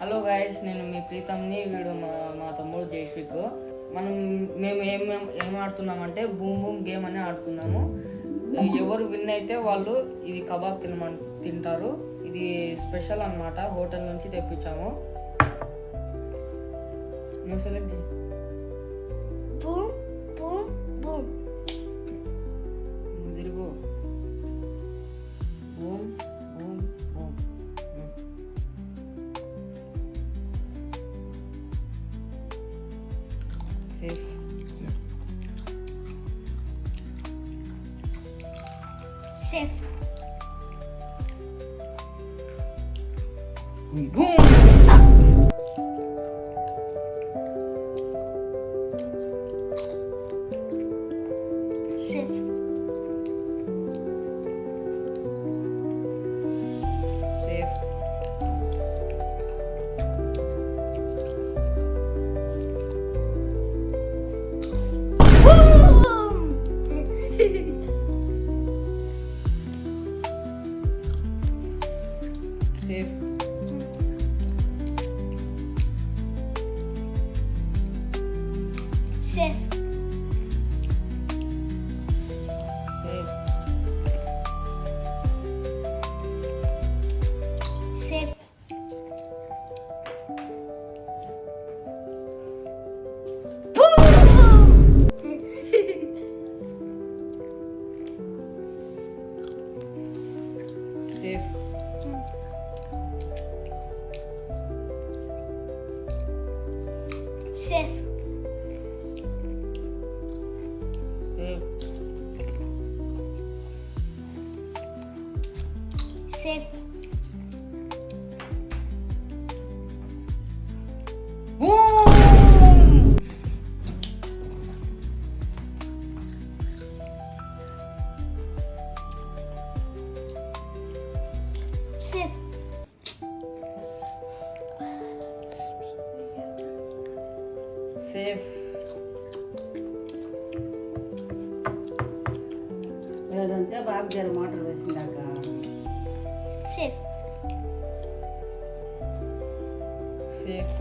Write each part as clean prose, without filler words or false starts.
Hello guys, నేను మీ ప్రీతంని. వీడు మా తమ్ముడు జైశ్విక్. మేము ఏం ఆడుతున్నామంటే బూమ్ బూమ్ గేమ్ అని ఆడుతున్నాము. ఎవరు విన్ అయితే వాళ్ళు ఇది కబాబ్ తింటారు. ఇది స్పెషల్ అన్నమాట, హోటల్ నుంచి తెప్పించాము. నువ్వు సెలెక్ట్ చేయి. Boom boom boom. తిరుగు. Boom boom boom. Safe. Safe. Boom. Safe. Safe. Safe. Safe. Safe. Safe. Safe. Safe. Boom. Safe. Safe. లేదంటే బాబు గారు మోటార్ వేసిందాక సేఫ్. సేఫ్.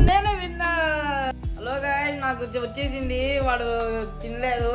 నేను విన్నా. హలో గాయ్స్, నాకు వచ్చేసింది. వాడు తినలేదు.